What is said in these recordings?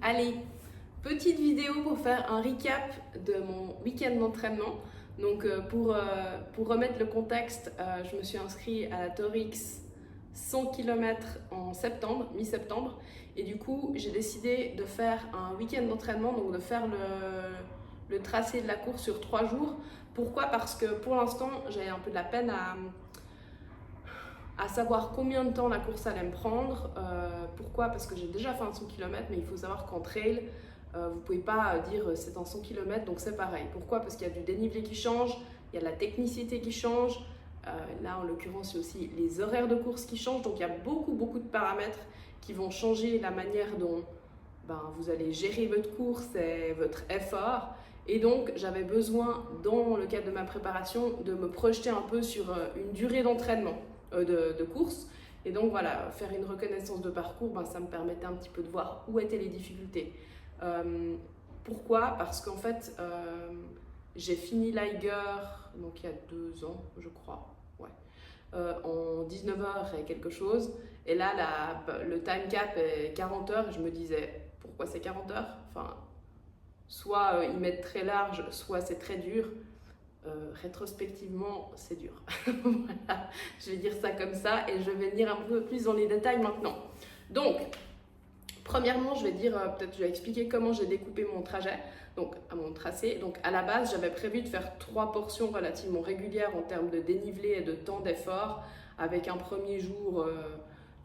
Allez, petite vidéo pour faire un recap de mon week-end d'entraînement. Donc pour remettre le contexte, je me suis inscrite à la Torix 100 km en septembre, mi-septembre. Et du coup, j'ai décidé de faire un week-end d'entraînement, donc de faire le tracé de la course sur 3 jours. Pourquoi? Parce que pour l'instant, j'ai un peu de la peine à savoir combien de temps la course allait me prendre. Pourquoi? Parce que j'ai déjà fait un 100 km, mais il faut savoir qu'en trail, vous ne pouvez pas dire c'est un 100 km, donc c'est pareil. Pourquoi? Parce qu'il y a du dénivelé qui change, il y a de la technicité qui change. Là, en l'occurrence, il y a aussi les horaires de course qui changent. Donc, il y a beaucoup de paramètres qui vont changer la manière dont vous allez gérer votre course et votre effort. Et donc, j'avais besoin, dans le cadre de ma préparation, de me projeter un peu sur une durée d'entraînement, de course. Et donc, voilà, faire une reconnaissance de parcours, ça me permettait un petit peu de voir où étaient les difficultés. Pourquoi? Parce qu'en fait, j'ai fini l'Eiger, donc il y a 2 ans, je crois, en 19h et quelque chose. Et là, le time cap est 40 heures. Et je me disais, pourquoi c'est 40 heures? Enfin, soit ils mettent très large, soit c'est très dur. Rétrospectivement, c'est dur. Voilà, je vais dire ça comme ça et je vais venir un peu plus dans les détails maintenant. Donc, premièrement, je vais expliquer comment j'ai découpé mon trajet, donc à mon tracé. Donc à la base, j'avais prévu de faire 3 portions relativement régulières en termes de dénivelé et de temps d'effort, avec un premier jour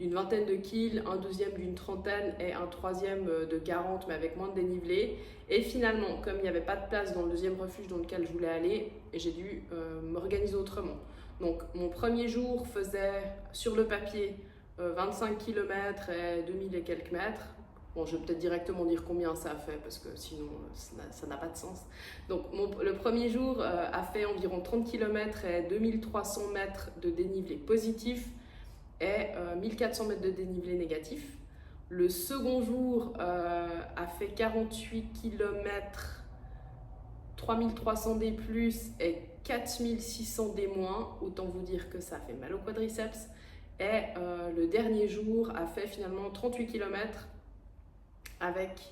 d'une vingtaine de kills, un deuxième d'une trentaine et un troisième de 40, mais avec moins de dénivelé. Et finalement, comme il n'y avait pas de place dans le deuxième refuge dans lequel je voulais aller, j'ai dû m'organiser autrement. Donc mon premier jour faisait sur le papier 25 km et 2000 et quelques mètres. Bon, je vais peut-être directement dire combien ça a fait parce que sinon ça n'a pas de sens. Donc le premier jour a fait environ 30 km et 2300 mètres de dénivelé positif et 1400 mètres de dénivelé négatif. Le second jour a fait 48 km, 3300 D+, et 4600 D-. Autant vous dire que ça fait mal au quadriceps. Et le dernier jour a fait finalement 38 km avec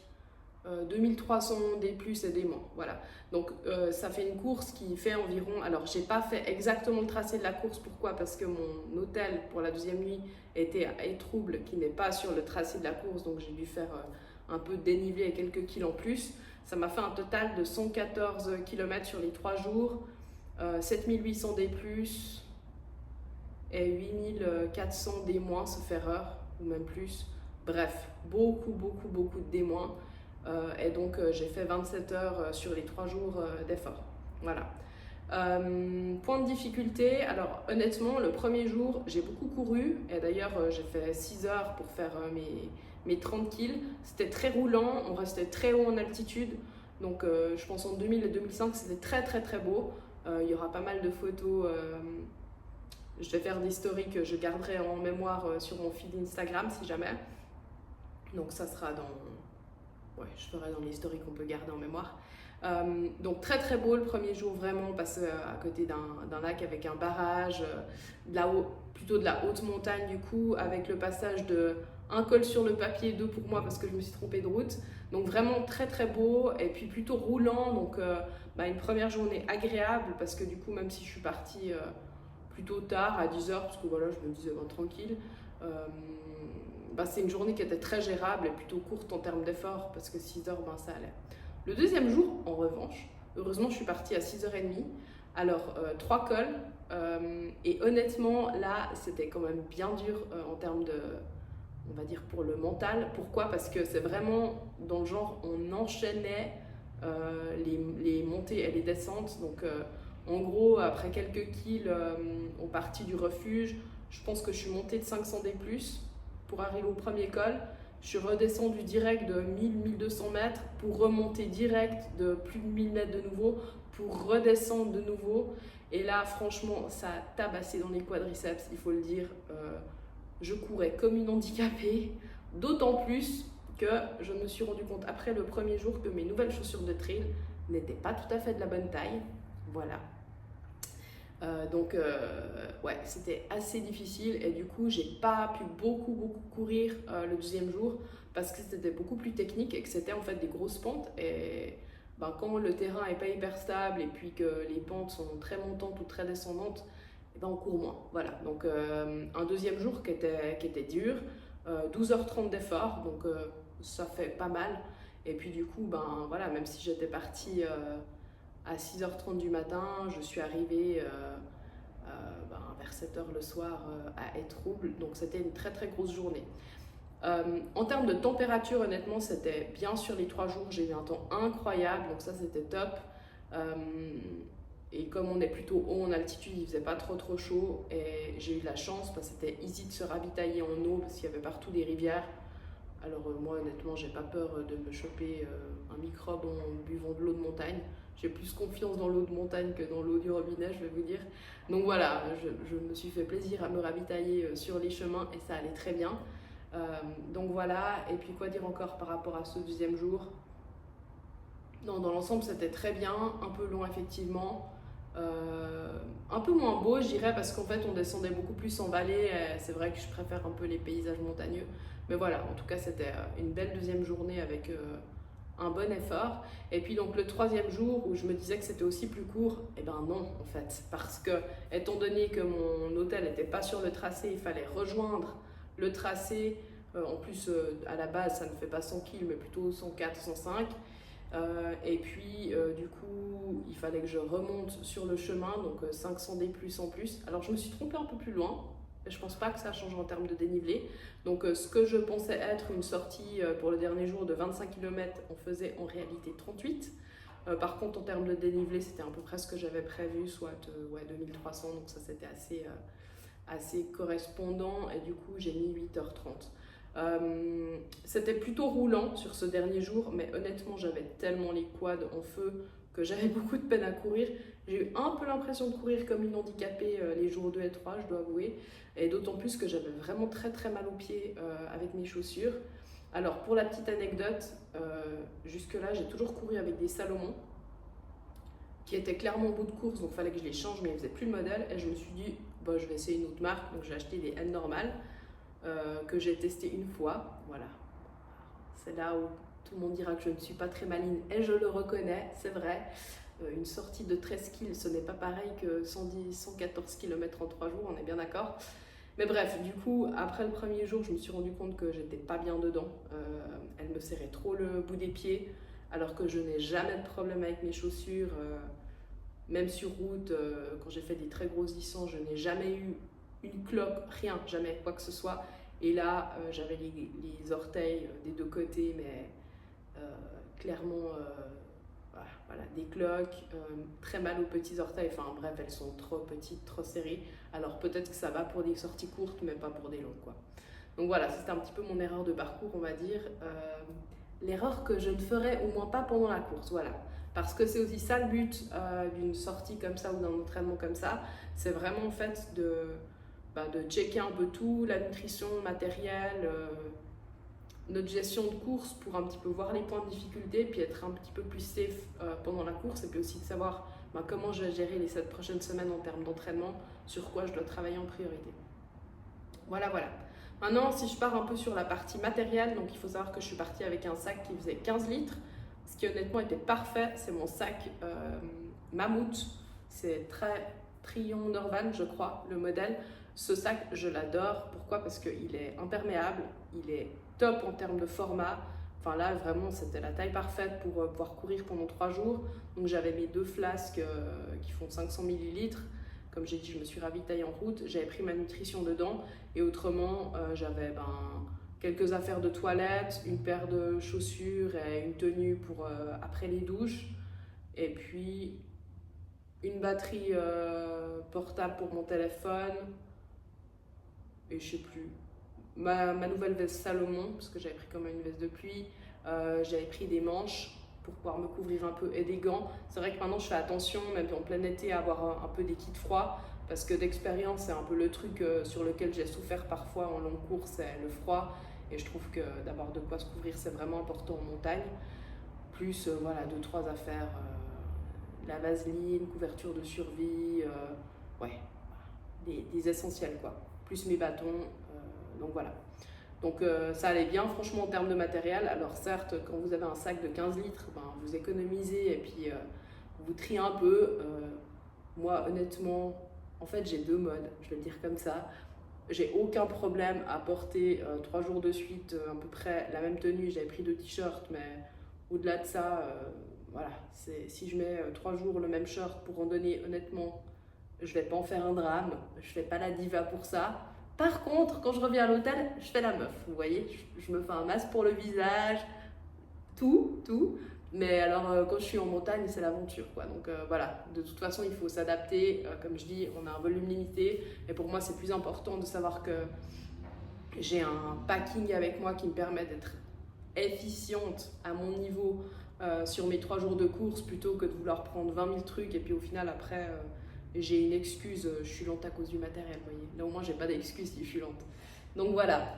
2300 D+, et D-. Voilà. Donc ça fait une course qui fait environ... Alors j'ai pas fait exactement le tracé de la course. Pourquoi? Parce que mon hôtel pour la deuxième nuit était à Étroubles, qui n'est pas sur le tracé de la course. Donc j'ai dû faire un peu de dénivelé et quelques kills en plus. Ça m'a fait un total de 114 km sur les 3 jours, 7800 D+, et 8400 D-, sauf erreur, ou même plus. Bref, beaucoup de D-. Et donc j'ai fait 27 heures sur les 3 jours d'effort. Voilà. Point de difficulté, alors honnêtement, le premier jour, j'ai beaucoup couru. Et d'ailleurs, j'ai fait 6 heures pour faire mes 30 kills. C'était très roulant, on restait très haut en altitude. Donc je pense en 2000 et 2005, c'était très beau. Il y aura pas mal de photos. Je vais faire des stories que je garderai en mémoire sur mon feed Instagram si jamais. Donc ça sera je ferai dans les stories qu'on peut garder en mémoire. Donc très beau le premier jour, vraiment. On passe à côté d'un lac avec un barrage, plutôt de la haute montagne du coup, avec le passage de un col sur le papier, 2 pour moi parce que je me suis trompée de route. Donc vraiment très beau et puis plutôt roulant. Donc une première journée agréable parce que du coup, même si je suis partie plutôt tard, à 10 heures, parce que voilà, je me disais tranquille, c'est une journée qui était très gérable et plutôt courte en termes d'effort parce que 6 heures, ça allait. Le deuxième jour, en revanche, heureusement, je suis partie à 6h30. Alors, 3 cols. Et honnêtement, là, c'était quand même bien dur en termes de, on va dire, pour le mental. Pourquoi? Parce que c'est vraiment dans le genre, on enchaînait les montées et les descentes. Donc, en gros, après quelques kills, on partit du refuge. Je pense que je suis montée de 500 D+, pour arriver au premier col. Je suis redescendue direct de 1000-1200 mètres pour remonter direct de plus de 1000 mètres de nouveau, pour redescendre de nouveau. Et là, franchement, ça a tabassé dans les quadriceps, il faut le dire. Je courais comme une handicapée, d'autant plus que je me suis rendu compte après le premier jour que mes nouvelles chaussures de trail n'étaient pas tout à fait de la bonne taille. Voilà. Ouais, c'était assez difficile et du coup, j'ai pas pu beaucoup courir le deuxième jour parce que c'était beaucoup plus technique et que c'était en fait des grosses pentes. Et ben, quand le terrain est pas hyper stable et puis que les pentes sont très montantes ou très descendantes, eh ben, on court moins. Voilà, donc un deuxième jour qui était dur, 12h30 d'effort, donc ça fait pas mal. Et puis du coup, ben voilà, même si j'étais partie à 6h30 du matin, je suis arrivée vers 7h le soir à Étroubles, donc c'était une très grosse journée. En termes de température, honnêtement, c'était bien sur les 3 jours, j'ai eu un temps incroyable, donc ça c'était top. Et comme on est plutôt haut en altitude, il faisait pas trop chaud et j'ai eu de la chance parce que c'était easy de se ravitailler en eau parce qu'il y avait partout des rivières. Alors moi honnêtement j'ai pas peur de me choper un microbe en buvant de l'eau de montagne. J'ai plus confiance dans l'eau de montagne que dans l'eau du robinet, je vais vous dire. Donc voilà, je me suis fait plaisir à me ravitailler sur les chemins et ça allait très bien. Donc voilà, et puis quoi dire encore par rapport à ce deuxième jour? Non, dans l'ensemble c'était très bien, un peu long effectivement. Un peu moins beau je dirais parce qu'en fait on descendait beaucoup plus en vallée, c'est vrai que je préfère un peu les paysages montagneux, mais voilà, en tout cas c'était une belle deuxième journée avec un bon effort. Et puis donc le troisième jour où je me disais que c'était aussi plus court, et ben non en fait, parce que étant donné que mon hôtel n'était pas sur le tracé, il fallait rejoindre le tracé, en plus à la base ça ne fait pas 100 km mais plutôt 104, 105. Et puis du coup il fallait que je remonte sur le chemin, donc 500 D plus en plus. Alors je me suis trompée un peu plus loin, je pense pas que ça change en termes de dénivelé. Donc ce que je pensais être une sortie pour le dernier jour de 25 km, on faisait en réalité 38. Par contre en termes de dénivelé c'était à peu près ce que j'avais prévu, soit 2300, donc ça c'était assez correspondant et du coup j'ai mis 8h30. C'était plutôt roulant sur ce dernier jour, mais honnêtement j'avais tellement les quads en feu que j'avais beaucoup de peine à courir. J'ai eu un peu l'impression de courir comme une handicapée les jours 2 et 3, je dois avouer, et d'autant plus que j'avais vraiment très mal aux pieds avec mes chaussures. Alors pour la petite anecdote, jusque là j'ai toujours couru avec des Salomon qui étaient clairement au bout de course, donc il fallait que je les change, mais ils ne faisaient plus le modèle, et je me suis dit bon, je vais essayer une autre marque, donc j'ai acheté des N normales. Que j'ai testé une fois, voilà. C'est là où tout le monde dira que je ne suis pas très maligne et je le reconnais, c'est vrai. Une sortie de 13 kills, ce n'est pas pareil que 110, 114 km en 3 jours, on est bien d'accord. Mais bref, du coup, après le premier jour, je me suis rendu compte que j'étais pas bien dedans. Elle me serrait trop le bout des pieds, alors que je n'ai jamais de problème avec mes chaussures. Même sur route, quand j'ai fait des très grosses distances, je n'ai jamais eu une cloque, rien, jamais quoi que ce soit. Et là, j'avais les orteils des deux côtés, mais clairement, voilà, des cloques, très mal aux petits orteils. Enfin bref, elles sont trop petites, trop serrées. Alors peut-être que ça va pour des sorties courtes, mais pas pour des longues, quoi. Donc voilà, c'était un petit peu mon erreur de parcours, on va dire. L'erreur que je ne ferai au moins pas pendant la course, voilà. Parce que c'est aussi ça le but d'une sortie comme ça ou d'un entraînement comme ça. C'est vraiment en fait de checker un peu tout, la nutrition, le matériel, notre gestion de course pour un petit peu voir les points de difficulté, puis être un petit peu plus safe pendant la course, et puis aussi de savoir comment je vais gérer les 7 prochaines semaines en termes d'entraînement, sur quoi je dois travailler en priorité. Voilà. Maintenant, si je pars un peu sur la partie matérielle, donc il faut savoir que je suis partie avec un sac qui faisait 15 litres, ce qui honnêtement était parfait. C'est mon sac Mammouth, c'est très Trion Norvan, je crois, le modèle. Ce sac, je l'adore. Pourquoi? Parce qu'il est imperméable, il est top en termes de format. Enfin là, vraiment, c'était la taille parfaite pour pouvoir courir pendant 3 jours. Donc j'avais mes 2 flasques qui font 500 ml. Comme j'ai dit, je me suis ravitaillée en route. J'avais pris ma nutrition dedans. Et autrement, j'avais quelques affaires de toilette, une paire de chaussures et une tenue pour après les douches. Et puis une batterie portable pour mon téléphone. Et je sais plus. Ma nouvelle veste Salomon, parce que j'avais pris comme une veste de pluie. J'avais pris des manches pour pouvoir me couvrir un peu et des gants. C'est vrai que maintenant je fais attention, même en plein été, à avoir un peu des kits froids. Parce que d'expérience, c'est un peu le truc sur lequel j'ai souffert parfois en longue course, c'est le froid. Et je trouve que d'avoir de quoi se couvrir, c'est vraiment important en montagne. Plus, voilà, 2-3 affaires. La vaseline, couverture de survie, ouais, des essentiels quoi, plus mes bâtons, donc voilà. Donc ça allait bien franchement en termes de matériel. Alors certes, quand vous avez un sac de 15 litres, ben, vous économisez et puis vous triez un peu. Moi honnêtement, en fait j'ai deux modes, je vais le dire comme ça. J'ai aucun problème à porter 3 jours de suite à peu près la même tenue. J'avais pris 2 t-shirts, mais au-delà de ça, voilà, si je mets 3 jours le même short pour randonner, honnêtement, je vais pas en faire un drame. Je fais pas la diva pour ça. Par contre, quand je reviens à l'hôtel, je fais la meuf. Vous voyez, je me fais un masque pour le visage, tout. Mais alors, quand je suis en montagne, c'est l'aventure, quoi. Donc voilà, de toute façon, il faut s'adapter. Comme je dis, on a un volume limité. Et pour moi, c'est plus important de savoir que j'ai un packing avec moi qui me permet d'être efficiente à mon niveau sur mes 3 jours de course plutôt que de vouloir prendre 20 000 trucs et puis au final, après, j'ai une excuse. Je suis lente à cause du matériel, vous voyez. Là, au moins, j'ai pas d'excuse si je suis lente. Donc voilà.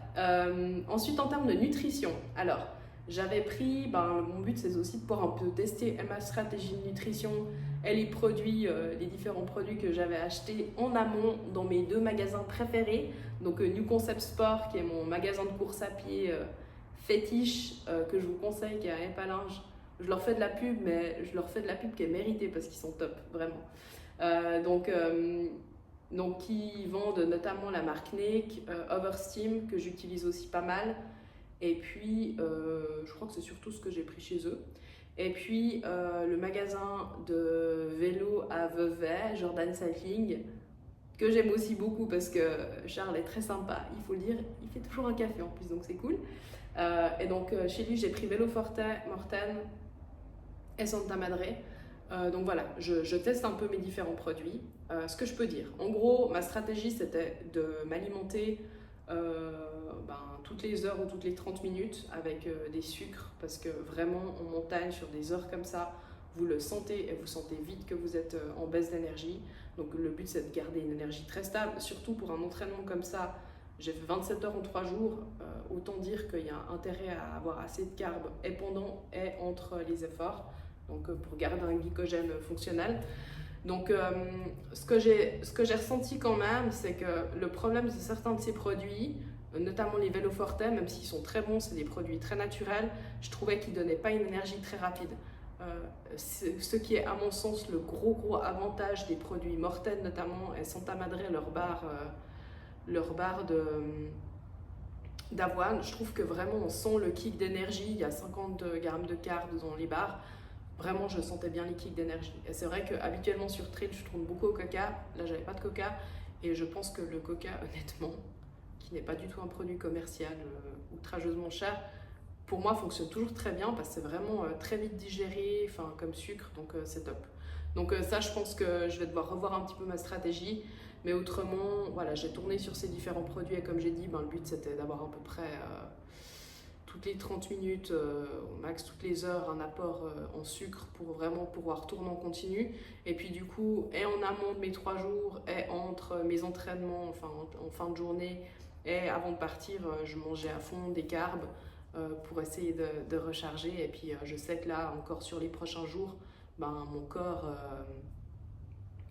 Ensuite, en termes de nutrition, alors. J'avais pris, mon but c'est aussi de pouvoir un peu tester ma stratégie de nutrition et les produits, les différents produits que j'avais achetés en amont dans mes 2 magasins préférés. Donc New Concept Sport qui est mon magasin de course à pied fétiche que je vous conseille, qui est à Épalinges. Je leur fais de la pub, mais je leur fais de la pub qui est méritée parce qu'ils sont top, vraiment. Donc qui vendent notamment la marque Nike, Oversteam que j'utilise aussi pas mal. Et puis, je crois que c'est surtout ce que j'ai pris chez eux. Et puis, le magasin de vélo à Vevey, Jordan Cycling, que j'aime aussi beaucoup parce que Charles est très sympa, il faut le dire. Il fait toujours un café en plus, donc c'est cool. Et donc, chez lui, j'ai pris Vélo Forte, Morten et Santa Madre. Donc voilà, je teste un peu mes différents produits. Ce que je peux dire, en gros, ma stratégie, c'était de m'alimenter toutes les heures ou toutes les 30 minutes avec des sucres parce que vraiment en montagne sur des heures comme ça vous le sentez et vous sentez vite que vous êtes en baisse d'énergie. Donc le but c'est de garder une énergie très stable, surtout pour un entraînement comme ça. J'ai fait 27 heures en 3 jours, autant dire qu'il y a intérêt à avoir assez de carbs et pendant et entre les efforts, donc pour garder un glycogène fonctionnel. Donc, ce que j'ai ressenti quand même, c'est que le problème de certains de ces produits, notamment les Vélo Forte, même s'ils sont très bons, c'est des produits très naturels, je trouvais qu'ils ne donnaient pas une énergie très rapide. Ce qui est à mon sens le gros avantage des produits Morten notamment, et Santa Madre, leur barre d'avoine. Je trouve que vraiment on sent le kick d'énergie, il y a 50 grammes de carbs dans les barres. Vraiment, je sentais bien les kicks d'énergie. Et c'est vrai qu'habituellement sur trail, je tourne beaucoup au coca. Là, j'avais pas de coca. Et je pense que le coca, honnêtement, qui n'est pas du tout un produit commercial outrageusement cher, pour moi, fonctionne toujours très bien parce que c'est vraiment très vite digéré, comme sucre. Donc, c'est top. Donc, ça, je pense que je vais devoir revoir un petit peu ma stratégie. Mais autrement, voilà, j'ai tourné sur ces différents produits. Et comme j'ai dit, le but, c'était d'avoir à peu près toutes les 30 minutes, au max toutes les heures, un apport en sucre pour vraiment pouvoir tourner en continu. Et puis du coup, et en amont de mes 3 jours, et entre mes entraînements, en fin de journée, et avant de partir, je mangeais à fond des carbs pour essayer de recharger. Et puis je sais que là, encore sur les prochains jours, mon corps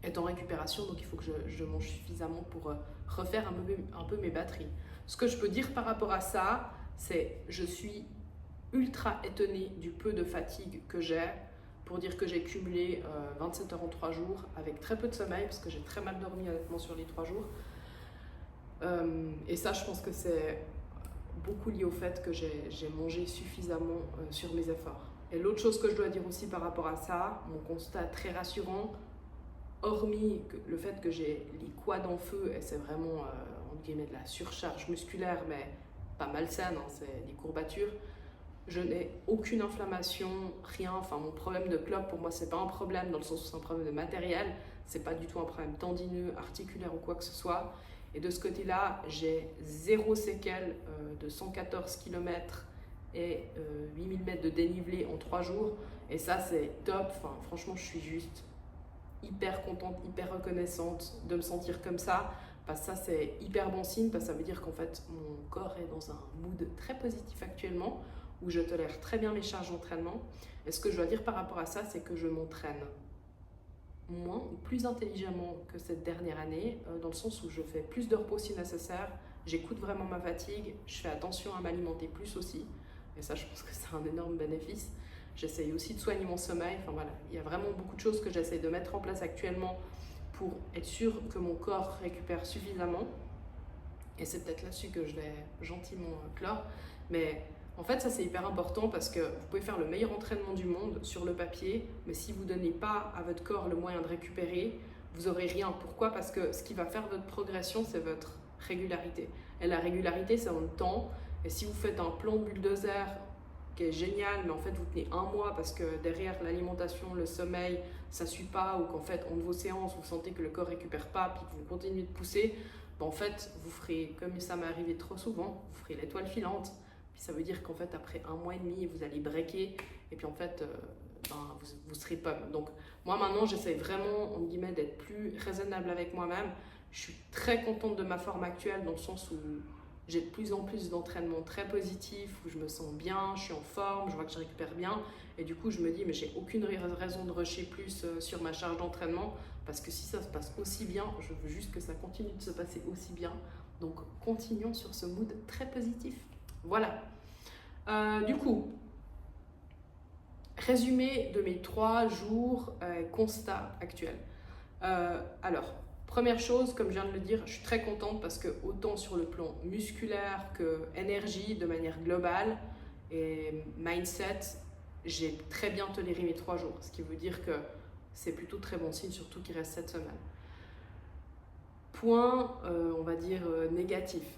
est en récupération, donc il faut que je mange suffisamment pour refaire un peu mes batteries. Ce que je peux dire par rapport à ça, c'est je suis ultra étonnée du peu de fatigue que j'ai, pour dire que j'ai cumulé 27 heures en 3 jours avec très peu de sommeil parce que j'ai très mal dormi honnêtement sur les 3 jours. Et ça, je pense que c'est beaucoup lié au fait que j'ai mangé suffisamment sur mes efforts. Et l'autre chose que je dois dire aussi par rapport à ça, mon constat très rassurant, hormis le fait que j'ai les quads en feu, et c'est vraiment entre guillemets de la surcharge musculaire, mais pas malsaine, c'est des courbatures, je n'ai aucune inflammation, rien. Mon problème de clope, pour moi, c'est pas un problème dans le sens où c'est un problème de matériel, c'est pas du tout un problème tendineux, articulaire ou quoi que ce soit. Et de ce côté-là, j'ai 0 séquelles de 114 km et 8000 mètres de dénivelé en 3 jours. Et ça, c'est top. Franchement, je suis juste hyper contente, hyper reconnaissante de me sentir comme ça. Parce que ça, c'est hyper bon signe, parce que ça veut dire qu'en fait, mon corps est dans un mood très positif actuellement, où je tolère très bien mes charges d'entraînement. Et ce que je dois dire par rapport à ça, c'est que je m'entraîne. moins ou plus intelligemment que cette dernière année, dans le sens où je fais plus de repos si nécessaire, j'écoute vraiment ma fatigue, je fais attention à m'alimenter plus aussi, et ça je pense que c'est un énorme bénéfice. J'essaye aussi de soigner mon sommeil, enfin voilà, il y a vraiment beaucoup de choses que j'essaye de mettre en place actuellement pour être sûr que mon corps récupère suffisamment, et c'est peut-être là-dessus que je vais gentiment clore, mais en fait, ça c'est hyper important parce que vous pouvez faire le meilleur entraînement du monde sur le papier, mais si vous ne donnez pas à votre corps le moyen de récupérer, vous n'aurez rien. Pourquoi? Parce que ce qui va faire votre progression, c'est votre régularité. Et la régularité, c'est dans le temps. Et si vous faites un plan de bulldozer qui est génial, mais en fait vous tenez un mois parce que derrière l'alimentation, le sommeil, ça ne suit pas, ou qu'en fait, entre vos séances, vous sentez que le corps ne récupère pas, puis que vous continuez de pousser, ben, en fait, vous ferez, comme ça m'est arrivé trop souvent, vous ferez l'étoile filante. Puis ça veut dire qu'en fait, après un mois et demi, vous allez breaker, et puis en fait, vous serez pas. Donc moi maintenant, j'essaie vraiment, entre guillemets, d'être plus raisonnable avec moi-même. Je suis très contente de ma forme actuelle, dans le sens où j'ai de plus en plus d'entraînements très positifs, où je me sens bien, je suis en forme, je vois que je récupère bien, et du coup je me dis mais j'ai aucune raison de rusher plus sur ma charge d'entraînement, parce que si ça se passe aussi bien, je veux juste que ça continue de se passer aussi bien. Donc continuons sur ce mood très positif. Voilà. Du coup, résumé de mes 3 jours constats actuels. Alors, première chose, comme je viens de le dire, je suis très contente parce que autant sur le plan musculaire que énergie de manière globale et mindset, j'ai très bien toléré mes 3 jours. Ce qui veut dire que c'est plutôt très bon signe, surtout qu'il reste cette semaine. Point, on va dire, négatif.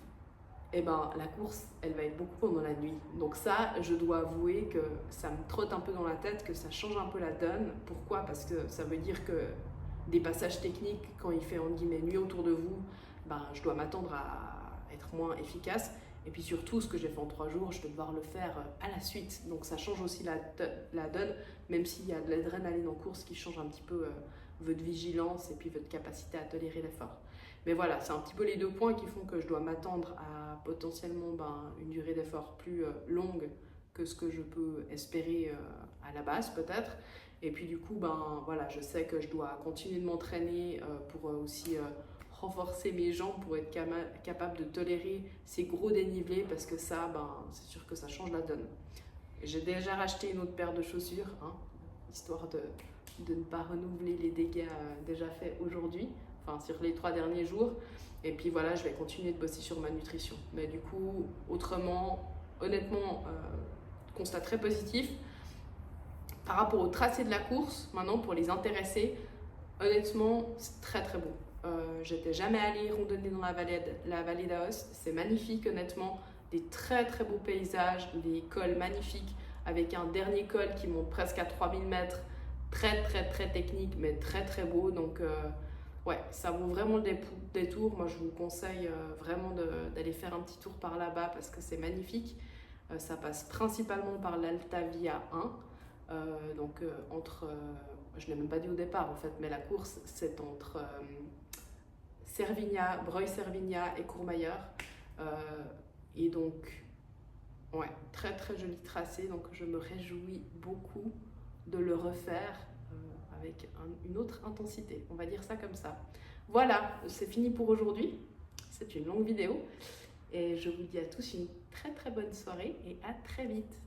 Eh ben, la course, elle va être beaucoup pendant la nuit. Donc ça, je dois avouer que ça me trotte un peu dans la tête, que ça change un peu la donne. Pourquoi? Parce que ça veut dire que des passages techniques, quand il fait entre guillemets nuit autour de vous, ben, je dois m'attendre à être moins efficace. Et puis surtout, ce que j'ai fait en 3 jours, je vais devoir le faire à la suite. Donc ça change aussi la donne, même s'il y a de l'adrénaline en course qui change un petit peu votre vigilance et puis votre capacité à tolérer l'effort. Mais voilà, c'est un petit peu les 2 points qui font que je dois m'attendre à potentiellement une durée d'effort plus longue que ce que je peux espérer à la base peut-être. Et puis du coup, voilà, je sais que je dois continuer de m'entraîner pour aussi renforcer mes jambes pour être capable de tolérer ces gros dénivelés, parce que ça, c'est sûr que ça change la donne. J'ai déjà racheté une autre paire de chaussures, hein, histoire de ne pas renouveler les dégâts déjà faits aujourd'hui, enfin sur les 3 derniers jours. Et puis voilà, je vais continuer de bosser sur ma nutrition. Mais du coup, autrement, honnêtement, constat très positif. Par rapport au tracé de la course, maintenant pour les intéressés, honnêtement, c'est très très beau. J'étais jamais allée randonner dans la vallée d'Aoste, c'est magnifique honnêtement, des très très beaux paysages, des cols magnifiques, avec un dernier col qui monte presque à 3000 mètres, très très très technique mais très très beau. Donc ouais, ça vaut vraiment le détour. Moi je vous conseille vraiment d'aller faire un petit tour par là-bas parce que c'est magnifique. Ça passe principalement par l'Alta-Via 1. Je ne l'ai même pas dit au départ en fait, mais la course c'est entre Breuil-Servigna et Courmayeur. Et donc, ouais, très très joli tracé, donc je me réjouis beaucoup de le refaire avec une autre intensité, on va dire ça comme ça. Voilà, c'est fini pour aujourd'hui, c'est une longue vidéo et je vous dis à tous une très très bonne soirée et à très vite.